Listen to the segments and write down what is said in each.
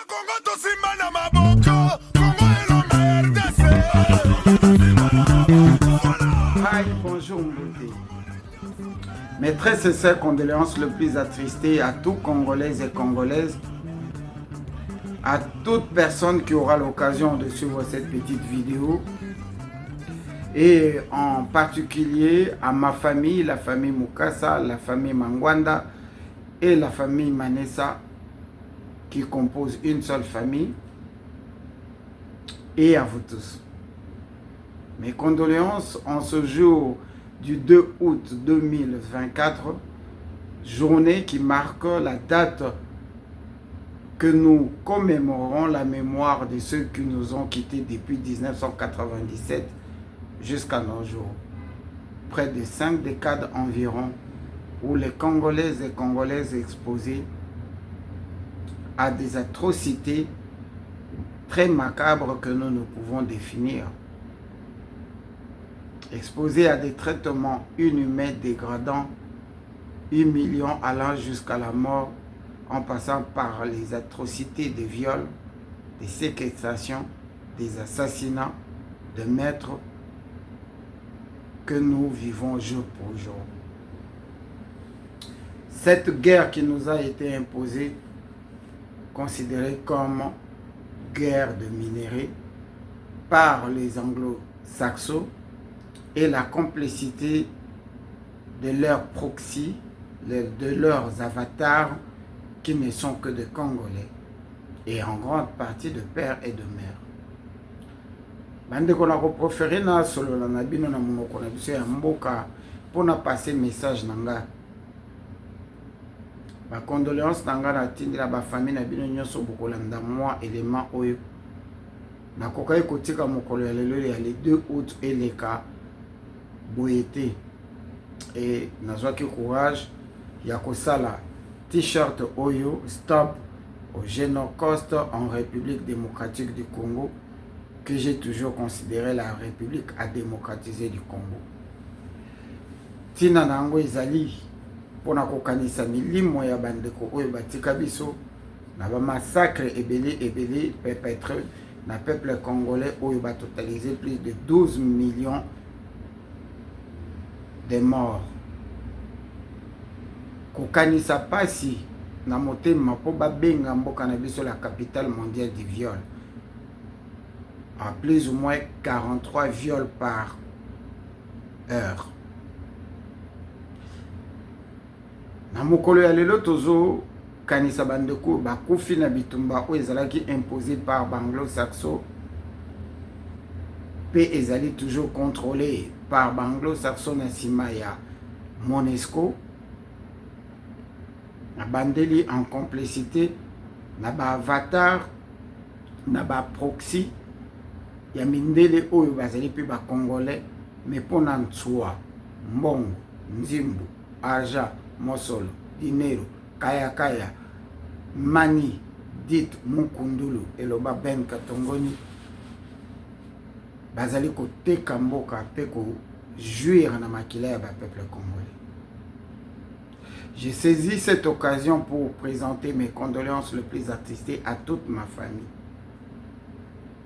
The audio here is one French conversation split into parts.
Hi, bonjour Mbouté. Mes très sincères condoléances le plus attristées à tous Congolais et Congolaises, à toute personne qui aura l'occasion de suivre cette petite vidéo, et en particulier à ma famille, la famille Mukasa, la famille Mangwanda et la famille Manessa, qui composent une seule famille, et à vous tous. Mes condoléances en ce jour du 2 août 2024, journée qui marque la date que nous commémorons la mémoire de ceux qui nous ont quittés depuis 1997 jusqu'à nos jours. Près de 5 décades environ où les Congolais et Congolaises exposés à des atrocités très macabres que nous ne pouvons définir, exposés à des traitements inhumains, dégradants, humiliants, allant jusqu'à la mort, en passant par les atrocités des viols, des séquestrations, des assassinats, de meurtres que nous vivons jour pour jour. Cette guerre qui nous a été imposée, considérée comme guerre de minerais par les anglo-saxons, et la complicité de leurs proxys, de leurs avatars qui ne sont que des Congolais et en grande partie de père et de mère. Bande qu'on a proféré na solo la nabino na monoko na biso ya mboka pour na passer message nanga. Ba condoléances nanga na tindira ba famille na bino nyonso bokolanda moi élément oyo. Na kokai kotika mokolo ya lelo ya le 2 août et les cas boyete et nazwaki courage ya kosala t-shirt oyo stop au génocide en République démocratique du Congo, que j'ai toujours considéré la République à démocratiser du Congo. Tina nango ezali pona kokanisa milimo ya bandeko oyo batika biso na ba massacre ebele perpétrés na peuple congolais oyo ba totalisé plus de 12 millions de morts. Kokanisa pasi na motema po babenga mboka na biso la capitale mondiale du viol. À plus ou moins 43 viols par heure. Na mokolo ya lelo tozo kanisa bandeko bakufi na bitumba oyo ezalaki imposé par Banglo-Saxon, pe ezali toujours contrôlé par Banglo-Saxon na sima ya Monesco, na bandeli en complicité na ba avatar na ba proxy ya mindele oyo bazali pe ba congolais mais pona ntsoa mbongo nzimbu argent mosolo dinero kaya mani dit mukundulu eloba ben katongoni bazali koteka mboka pe ko jouir na makila ya ba peuple congolais. J'ai saisi cette occasion pour présenter mes condoléances le plus attristées à toute ma famille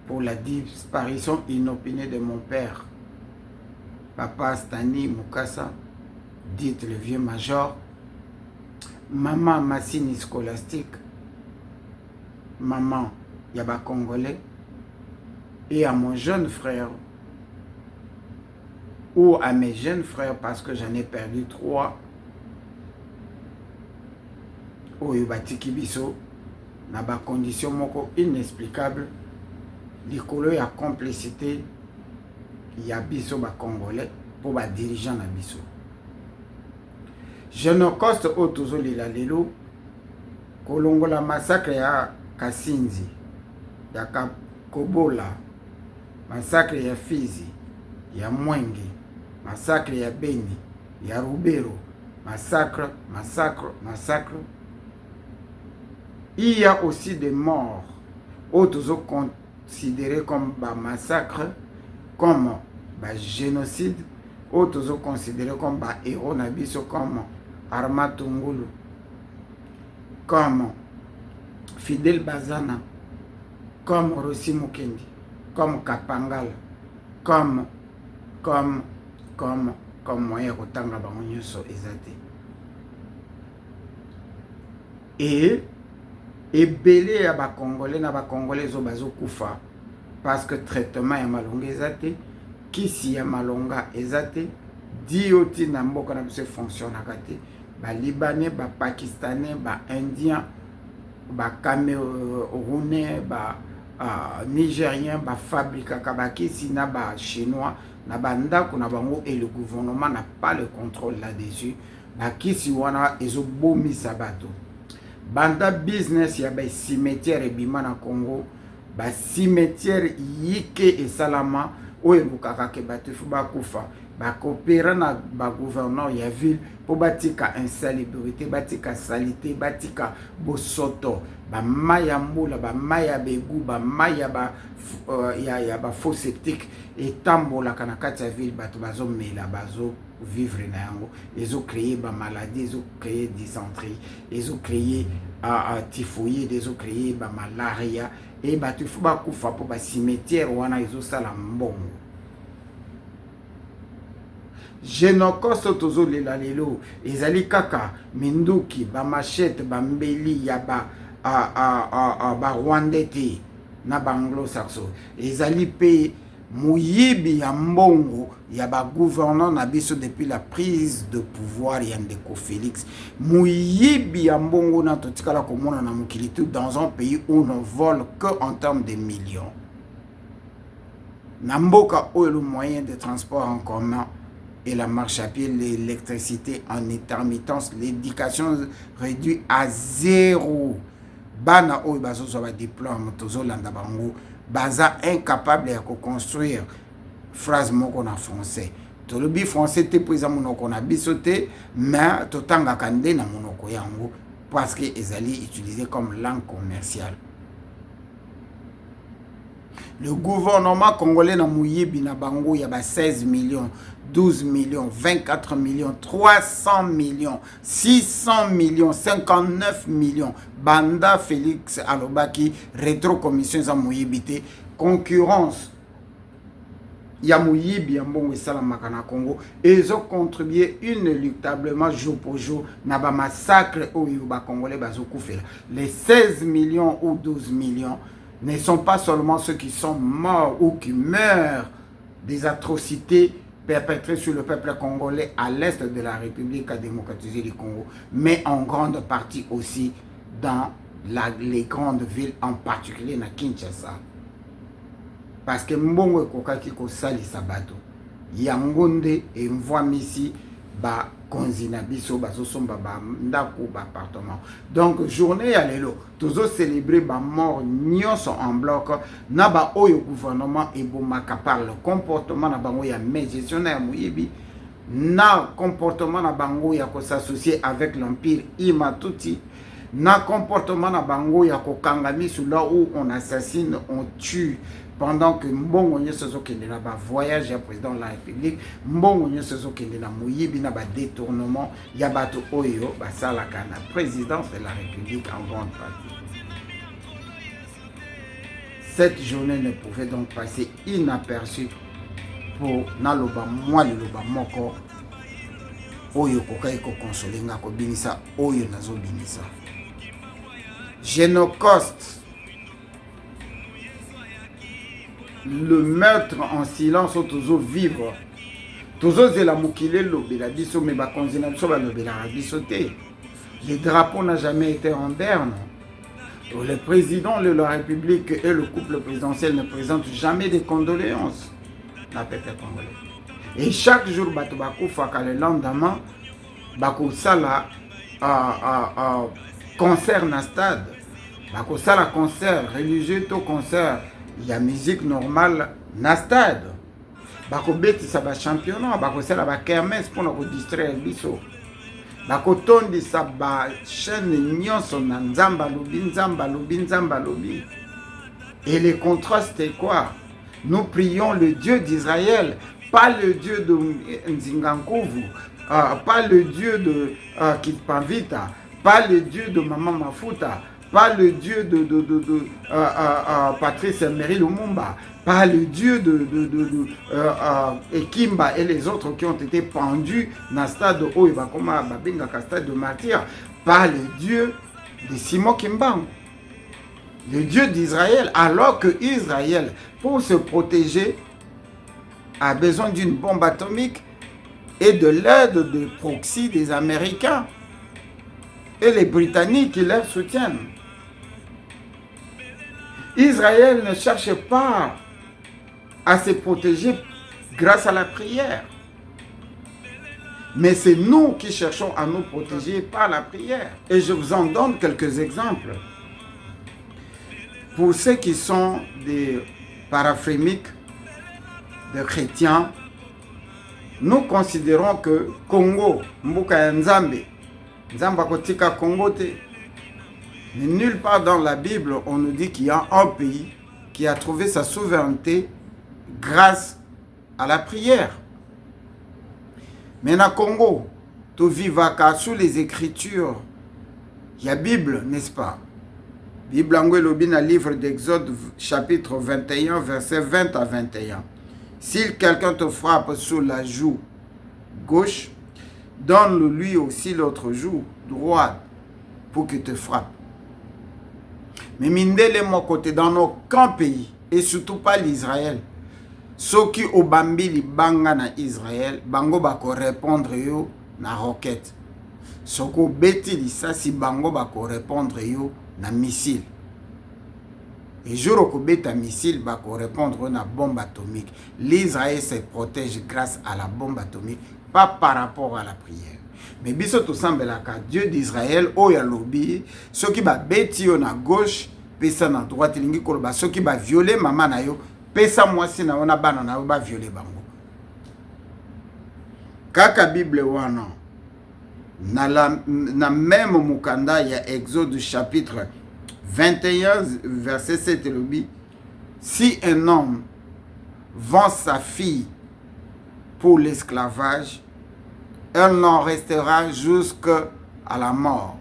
pour la disparition inopinée de mon père, Papa Stani Mukasa, dit le vieux major, maman Massini Scolastique, maman Yaba Congolais, et à mon jeune frère, ou à mes jeunes frères, parce que j'en ai perdu 3, oyo batiki biso na ba condition moko inexplicable likolo ya complicité ya biso ba congolais pour ba dirigeant na biso. Génocide o tozolela lelo kolongola massacre ya Kasinzi, ya Kobola, massacre ya Fizi, ya Mwenge, massacre ya Beni, ya Rubero, massacre. Il y a aussi des morts, autres considérés comme un massacre, comme un génocide, autres considérés comme un héros nabiso, comme Arma Tungulu, comme Fidel Bazana, comme Rossi Mukendi, comme Kapangala, comme moyen kotanga bango nyonso ezate. Et belé à ba Congolais na ba Congolais zo bazo kufa parce que traitement ya malonga ezate, kisi ya malonga ezate, dioti na mboka na biso fonctionne akate, ba Libanais, ba Pakistanais, ba Indiens, ba Camerounais, ba Nigériens, ba fabrique kabakisi na ba Chinois, na ba ndako na bango, et le gouvernement n'a pas le contrôle là-dessus. Ba kisi wana ezo bomi sabato. Banda business ya ba cimetière ebima na Congo, ba cimetière yike et salama oyo bukaka ke batufu bakufa, ba coopérer na ba gouverneur ya ville pour batika insalubrité, batika salité, batika bosoto, ba maya mbula, ba maya begu, ba maya ba ya ba faux septique et tambola kana kati ya ville bato bazo mela bazo vivre na yango, ils ont créé ba maladie, ils ont créé dysenterie, ils ont créé typhoïde, ils ont créé ba malaria et batufu bakufa po ba cimetière wana ils ont sala mbongo. Génocoste tozo lela lelo ezali kaka minduki ba machette ba mbeli ya ba Rwandais te na ba anglo-saxon ezali pe muyibi ya mbongo ya ba gouverneur na biso depuis la prise de pouvoir ya Ndeko Félix, muyibi ya mbongo na totikala komona na mokili tout dans un pays où on vole que en termes de millions. Na mboka oyo le moyen de transport en commun et la marche à pied, l'électricité en intermittence, l'éducation réduite à zéro. Bana oyo bazo so ba diplôme tozo landa bango baza incapable de construire phrase moko na français. Tolobi français te po eza monoko na biso te, mais totanga kande na monoko yango parce que ezali utilisé comme langue commerciale. Le gouvernement congolais na muyibi na bango ya ba 16 millions, 12 millions, 24 millions, 300 millions, 600 millions, 59 millions. Banda Félix alobaki rétro-commission za muyibité, concurrence ya muyibi ya mbongo esalamaka na Congo, et ils ont contribué inéluctablement jour pour jour na ba massacre oyo ba Congolais bazo kufela. Les 16 millions ou 12 millions ne sont pas seulement ceux qui sont morts ou qui meurent des atrocités perpétrées sur le peuple congolais à l'est de la République démocratisée du Congo, mais en grande partie aussi dans les grandes villes, en particulier na Kinshasa. Parce que mbongo ekokaki kosali sabato yangonde et mvoa misi ba konzina biso bazo somba ba ndako ba appartement. Donc journée ya lelo tozo célébrer ba mort nyonso en bloc na ba oyo gouvernement ebomaka par le comportement na bango ya gestionnaire muyibi, na comportement na bango ya ko s'associer avec l'empire Imatuti, na comportement na bango ya ko kangami sur là où on assassine, on tue. Pendant que mbongo nyonso ezokende na ba voyage ya président de la République, mbongo nyonso ezokende na muyibi na ba détournement ya bato oyo basalaka na présidence de la République en grande partie. Cette journée ne pouvait donc passer inaperçue pour naloba moi liloba moko oyo kokai ko consolenga ko binisa oyo nazo binisa. Génocoste, le meurtre en silence au toujours vivre. Toujours zela mukile lobela biso me ba konzina biso ba lobela biso te. Le drapeau n'a jamais été en berne. Le président de la République et le couple présidentiel ne présentent jamais de condoléances. La peuple congolais. Et chaque jour bato bakufaka le lendemain bakosala concert na stade. Bakosala concert religieux to concert. Il y a musique normale na stade. Bako betisa ba championnat, bako sala ba kermesse pour nous distraire biso. Bako tondisa ba chaîne nyonso na nzamba lobi. Et le contraste c'est quoi? Nous prions le Dieu d'Israël, pas le Dieu de Nzingankovu, pas le Dieu de Kitpavita, pas le Dieu de Maman Mafuta, pas le Dieu de Patrice Emery Lumumba, pas le Dieu de Ekimba et les autres qui ont été pendus dans le stade stade de martyr, pas le Dieu de Simon Kimbangu, le Dieu d'Israël, alors que Israël, pour se protéger, a besoin d'une bombe atomique et de l'aide de proxy des Américains et les Britanniques qui leur soutiennent. Israël ne cherche pas à se protéger grâce à la prière. Mais c'est nous qui cherchons à nous protéger par la prière. Et je vous en donne quelques exemples. Pour ceux qui sont des paraphrémiques, des chrétiens, nous considérons que Congo, Mbuka ya Nzambe, Nzamba kotika Congo te. Mais nulle part dans la Bible, on nous dit qu'il y a un pays qui a trouvé sa souveraineté grâce à la prière. Mais dans le Congo, tu vivaka sous les Écritures, il y a Bible, n'est-ce pas? Bible angwelobi na livre d'Exode, chapitre 21, verset 20 à 21. Si quelqu'un te frappe sur la joue gauche, donne-lui aussi l'autre joue droite pour qu'il te frappe. Mais mindele mon côté dans aucun pays, et surtout pas l'Israël. Ceux qui obambi li banga na Israël, bango bako répondre yo na roquette. Ceux qui beti li sasi bango bako répondre yo na missile. Et jour où beta missile bako répondre na bombe atomique. L'Israël se protège grâce à la bombe atomique, pas par rapport à la prière. Mais biso to sambelaka Dieu d'Israël oya lobi, ceux qui ba beti yo na gauche, pesa na droite lingi koloba, ceux qui ba violer maman na yo, pesa mwasi na ona bana na yo ba violer bango. Kaka Bible wana na même mukanda ya Exode chapitre 21 verset 7 lobi, si un homme vend sa fille pour l'esclavage, elle en restera jusqu'à la mort.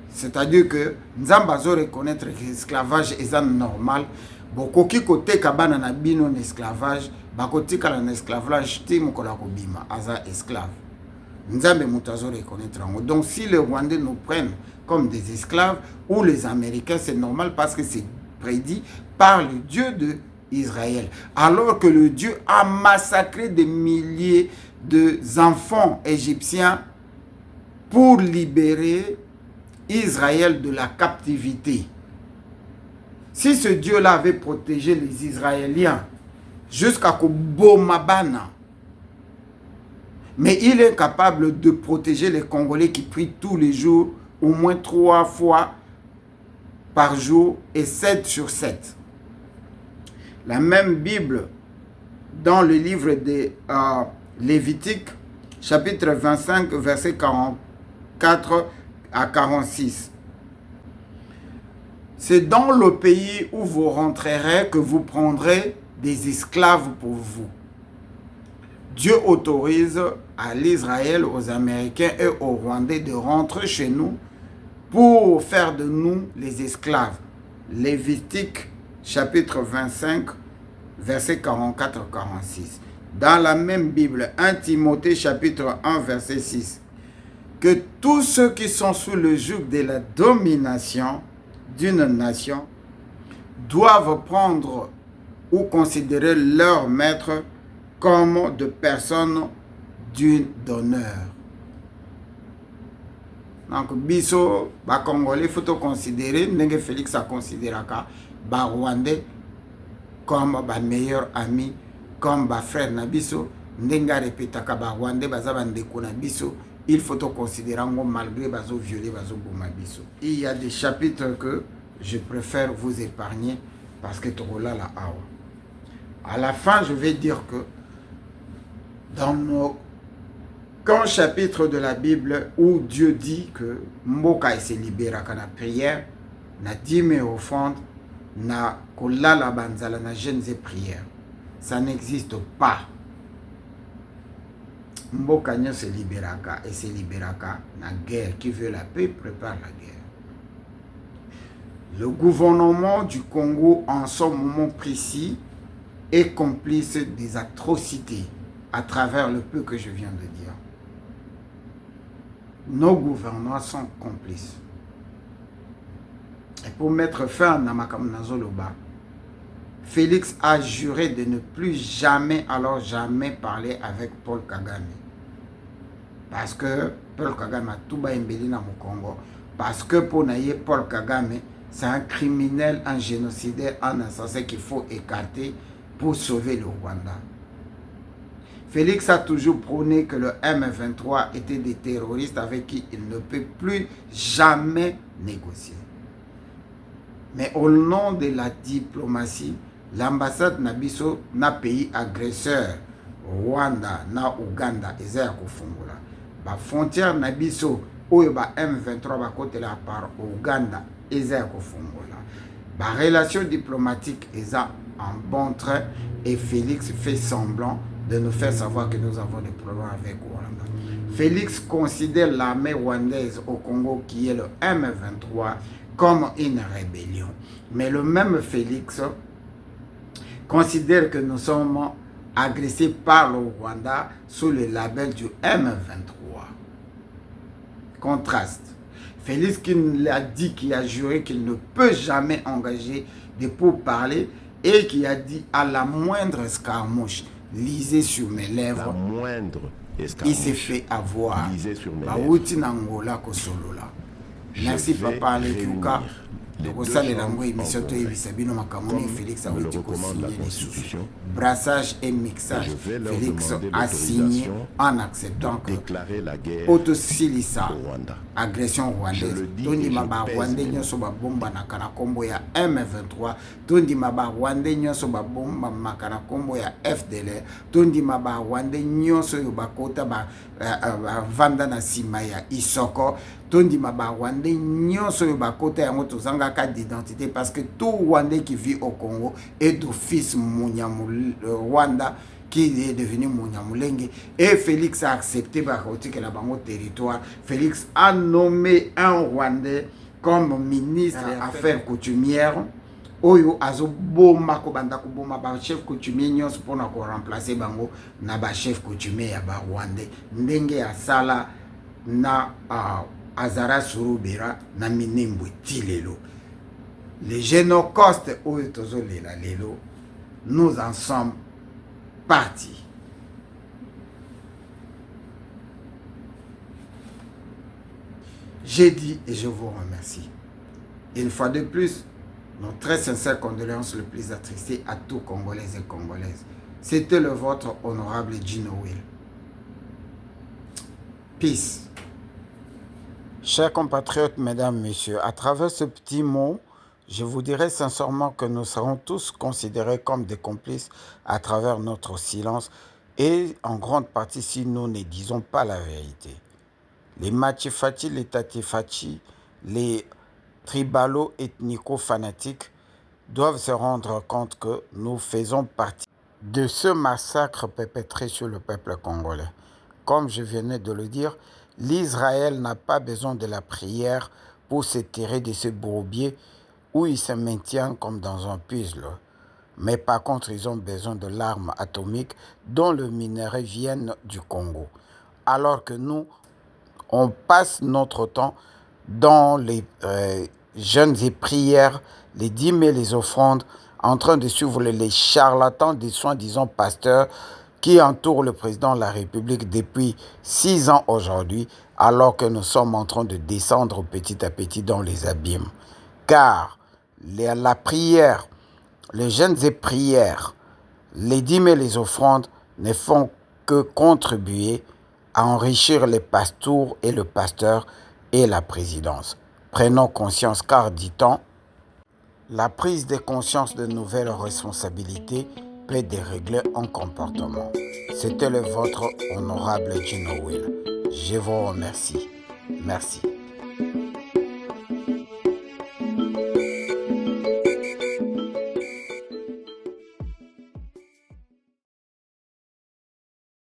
C'est-à-dire que nous allons reconnaître que l'esclavage est normal. Beaucoup qui côté kabana na bino esclavage, bakoti kala na esclavage ti mukola kobima aza esclave. Nous allons reconnaître. Donc si les Rwandais nous prennent comme des esclaves ou les Américains, c'est normal parce que c'est prédit par le Dieu d'Israël. Alors que le Dieu a massacré des milliers d'enfants égyptiens pour libérer Israël de la captivité. Si ce Dieu-là avait protégé les Israéliens jusqu'à Kobomabana, mais il est capable de protéger les Congolais qui prient tous les jours, au moins 3 fois par jour et 7 sur 7. La même Bible, dans le livre de Lévitique, chapitre 25, verset 44 à 46. C'est dans le pays où vous rentrerez que vous prendrez des esclaves pour vous. Dieu autorise à l'Israël, aux Américains et aux Rwandais de rentrer chez nous pour faire de nous les esclaves. Lévitique, chapitre 25, verset 44 à 46. Dans la même Bible, 1 Timothée, chapitre 1, verset 6. Que tous ceux qui sont sous le joug de la domination d'une nation doivent prendre ou considérer leur maître comme de personnes d'honneur. Donc, biso, ba Congolais, il faut considérer, Ndenge Félix a considéré ba Rwandais comme ba meilleur ami, comme ba frère na biso, Ndenga répétaka ba Rwandais baza bandeko na biso. Il faut considérer malgré bazo violer bazo bomabiso. Il y a des chapitres que je préfère vous épargner parce que trop là la awa. À la fin, je vais dire que dans nos 15 chapitres de la Bible où Dieu dit que Mboka se libère quand la prière, na dîme offrande, na kolala banzala na jeûnes et prières, ça n'existe pas. Mboka se libéraka et se libéraka na guerre. Qui veut la paix prépare la guerre. Le gouvernement du Congo, en ce moment précis, est complice des atrocités à travers le peu que je viens de dire. Nos gouvernants sont complices. Et pour mettre fin à Namakamnazoloba, Félix a juré de ne plus jamais, alors jamais parler avec Paul Kagame. Parce que Paul Kagame a tout embelli dans le Congo. Parce que pour naïe Paul Kagame, c'est un criminel, un génocidaire, un assassin qu'il faut écarter pour sauver le Rwanda. Félix a toujours prôné que le M23 était des terroristes avec qui il ne peut plus jamais négocier. Mais au nom de la diplomatie, l'ambassade Nabiso na pays agresseur, Rwanda, na Uganda, eza ya kufungula. Ba frontière Nabiso, oyo ba M23 ba kote la par Uganda, eza ya kufungula. Ba relation diplomatique eza en bon train et Félix fait semblant de nous faire savoir que nous avons des problèmes avec Rwanda. Félix considère l'armée rwandaise au Congo qui est le M23 comme une rébellion. Mais le même Félix considère que nous sommes agressés par le Rwanda sous le label du M23. Contraste. Félix qui l'a dit, qui a juré qu'il ne peut jamais engager des pourparlers et qui a dit à la moindre escarmouche, lisez sur mes lèvres, la moindre il s'est fait avoir. Lisez sur mes lèvres. Merci papa Alekiuka. Félix a brassage et mixage. Félix a signé en acceptant que Autosilisa, agression rwandaise. Tondi maba rwandais nyoso ba bomba na kana kombo ya M23. Tondi maba rwandais nyoso ba bomba makana kombo ya FDLR. Tondi maba rwandais nyoso yo bakota ba vanda na sima ya Isoko. Tondi maba rwandais nyoso yo bakota yango tozanga carte d'identité parce que tout rwandais qui vit au Congo est d'office Rwanda qui est devenu Munyamulenge. Et Félix a accepté que la banque territoire. Félix a nommé un Rwandais comme ministre des Affaires coutumières. Oyo azo boma ko banda ko boma ba chef coutumier nyos pour na ko remplacer bango na ba chef coutumier ya ba Rwandais. Ndenge ya sala na Azara Surubera na Minembwe Tilelo. Les génocostes oyo tozolela lelo, nous en sommes partis. J'ai dit et je vous remercie. Une fois de plus, nos très sincères condoléances les plus attristées à tous Congolais et Congolaises. C'était le vôtre honorable Gino Will. Peace. Chers compatriotes, mesdames, messieurs, à travers ce petit mot, je vous dirais sincèrement que nous serons tous considérés comme des complices à travers notre silence et en grande partie si nous ne disons pas la vérité. Les Matifati, les Tatifati, les tribalos ethnico-fanatiques doivent se rendre compte que nous faisons partie de ce massacre perpétré sur le peuple congolais. Comme je venais de le dire, l'Israël n'a pas besoin de la prière pour se tirer de ce bourbier où il se maintient comme dans un puzzle. Mais par contre, ils ont besoin de l'arme atomique dont le minerai vient du Congo. Alors que nous, on passe notre temps dans les jeûnes et prières, les dîmes et les offrandes, en train de suivre les charlatans des soi-disant pasteurs qui entourent le président de la République depuis 6 ans aujourd'hui, alors que nous sommes en train de descendre petit à petit dans les abîmes. Car la prière, les jeûnes et prières, les dîmes et les offrandes ne font que contribuer à enrichir les pasteurs et le pasteur et la présidence. Prenons conscience car, dit-on, la prise de conscience de nouvelles responsabilités peut dérégler un comportement. C'était le vôtre honorable Gino Will. Je vous remercie. Merci.